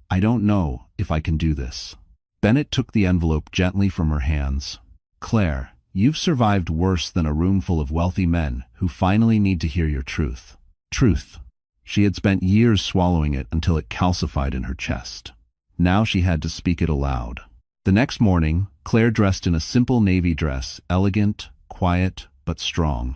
"I don't know if I can do this." Bennett took the envelope gently from her hands. "Claire, you've survived worse than a room full of wealthy men who finally need to hear your truth." Truth. She had spent years swallowing it until it calcified in her chest. Now she had to speak it aloud. The next morning, Claire dressed in a simple navy dress, elegant, quiet, but strong.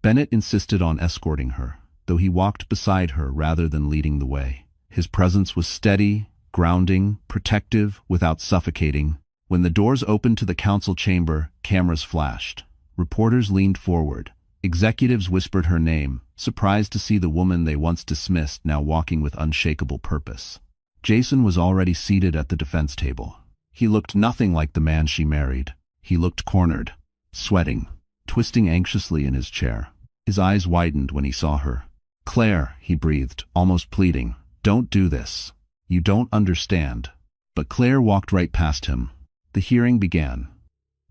Bennett insisted on escorting her, though he walked beside her rather than leading the way. His presence was steady, grounding, protective, without suffocating. When the doors opened to the council chamber, cameras flashed. Reporters leaned forward. Executives whispered her name, surprised to see the woman they once dismissed now walking with unshakable purpose. Jason was already seated at the defense table. He looked nothing like the man she married. He looked cornered, sweating, twisting anxiously in his chair. His eyes widened when he saw her. "Claire," he breathed, almost pleading, "don't do this. You don't understand." But Claire walked right past him. The hearing began.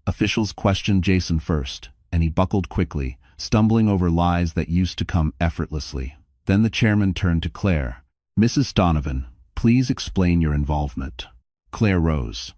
Officials questioned Jason first, and he buckled quickly, stumbling over lies that used to come effortlessly. Then the chairman turned to Claire. "Mrs. Donovan, please explain your involvement." Claire rose.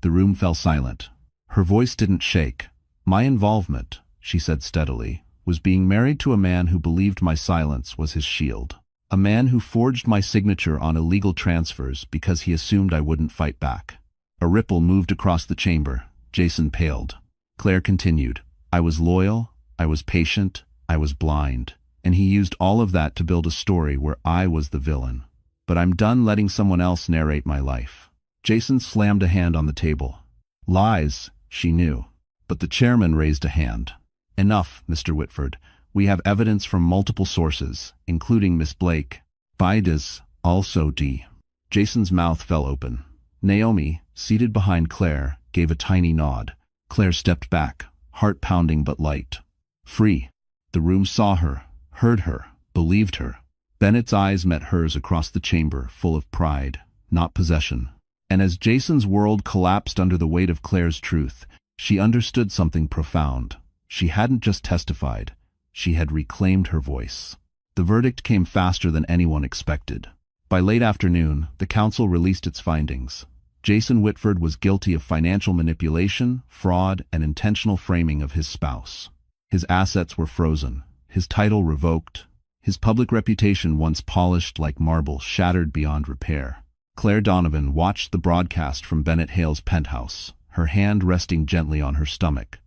The room fell silent. Her voice didn't shake. "My involvement," she said steadily, "was being married to a man who believed my silence was his shield. A man who forged my signature on illegal transfers because he assumed I wouldn't fight back." A ripple moved across the chamber. Jason paled. Claire continued, "I was loyal, I was patient, I was blind, and he used all of that to build a story where I was the villain. But I'm done letting someone else narrate my life." Jason slammed a hand on the table. Lies, she knew. But the chairman raised a hand. "Enough, Mr. Whitford. We have evidence from multiple sources, including Miss Blake. Bides, also D." Jason's mouth fell open. Naomi, seated behind Claire, gave a tiny nod. Claire stepped back, heart pounding but light. Free. The room saw her, heard her, believed her. Bennett's eyes met hers across the chamber, full of pride, not possession. And as Jason's world collapsed under the weight of Claire's truth, she understood something profound. She hadn't just testified, she had reclaimed her voice. The verdict came faster than anyone expected. By late afternoon, the council released its findings. Jason Whitford was guilty of financial manipulation, fraud, and intentional framing of his spouse. His assets were frozen, his title revoked, his public reputation once polished like marble shattered beyond repair. Claire Donovan watched the broadcast from Bennett Hale's penthouse, her hand resting gently on her stomach.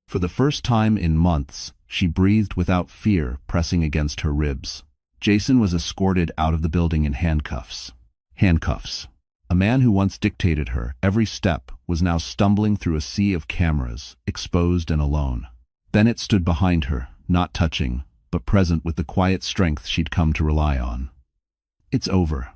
For the first time in months, she breathed without fear pressing against her ribs. Jason was escorted out of the building in handcuffs. Handcuffs. A man who once dictated her every step was now stumbling through a sea of cameras, exposed and alone. Bennett stood behind her, not touching, but present with the quiet strength she'd come to rely on. "It's over,"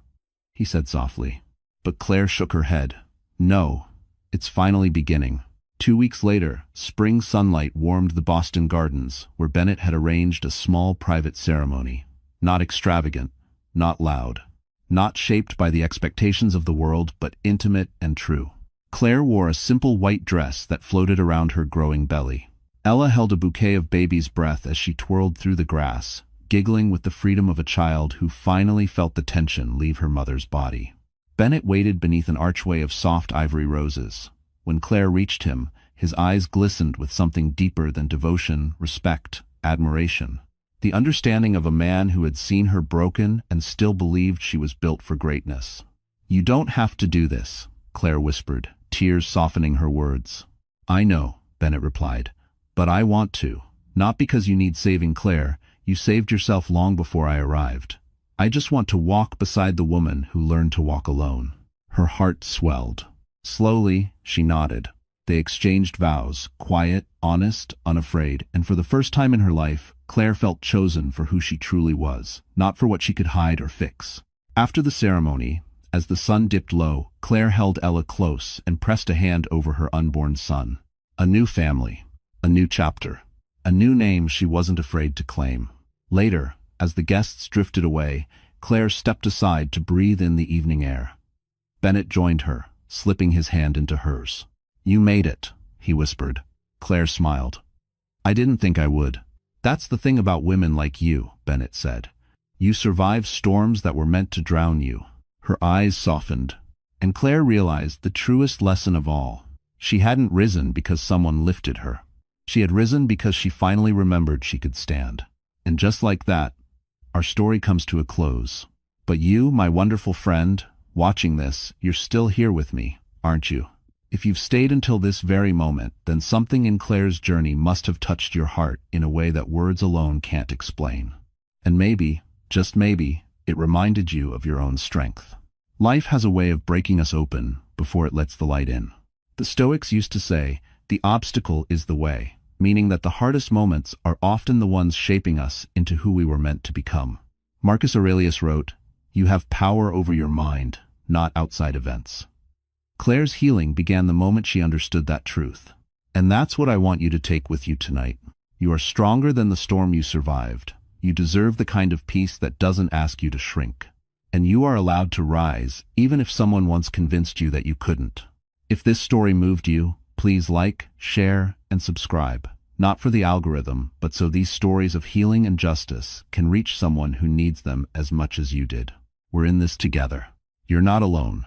he said softly. But Claire shook her head. "No, it's finally beginning." 2 weeks later, spring sunlight warmed the Boston Gardens, where Bennett had arranged a small private ceremony. Not extravagant, not loud, not shaped by the expectations of the world, but intimate and true. Claire wore a simple white dress that floated around her growing belly. Ella held a bouquet of baby's breath as she twirled through the grass, giggling with the freedom of a child who finally felt the tension leave her mother's body. Bennett waited beneath an archway of soft ivory roses. When Claire reached him, his eyes glistened with something deeper than devotion, respect, admiration. The understanding of a man who had seen her broken and still believed she was built for greatness. "You don't have to do this," Claire whispered, tears softening her words. "I know," Bennett replied, "but I want to. Not because you need saving, Claire. You saved yourself long before I arrived. I just want to walk beside the woman who learned to walk alone." Her heart swelled. Slowly, she nodded. They exchanged vows, quiet, honest, unafraid, and for the first time in her life, Claire felt chosen for who she truly was, not for what she could hide or fix. After the ceremony, as the sun dipped low, Claire held Ella close and pressed a hand over her unborn son. A new family, a new chapter, a new name she wasn't afraid to claim. Later, as the guests drifted away, Claire stepped aside to breathe in the evening air. Bennett joined her, slipping his hand into hers. "You made it," he whispered. Claire smiled. "I didn't think I would." "That's the thing about women like you," Bennett said. "You survive storms that were meant to drown you." Her eyes softened, and Claire realized the truest lesson of all. She hadn't risen because someone lifted her. She had risen because she finally remembered she could stand. And just like that, our story comes to a close. But you, my wonderful friend, watching this, you're still here with me, aren't you? If you've stayed until this very moment, then something in Claire's journey must have touched your heart in a way that words alone can't explain. And maybe, just maybe, it reminded you of your own strength. Life has a way of breaking us open before it lets the light in. The Stoics used to say, the obstacle is the way, meaning that the hardest moments are often the ones shaping us into who we were meant to become. Marcus Aurelius wrote, "You have power over your mind, not outside events." Claire's healing began the moment she understood that truth. And that's what I want you to take with you tonight. You are stronger than the storm you survived. You deserve the kind of peace that doesn't ask you to shrink. And you are allowed to rise, even if someone once convinced you that you couldn't. If this story moved you, please like, share, and subscribe. Not for the algorithm, but so these stories of healing and justice can reach someone who needs them as much as you did. We're in this together. You're not alone.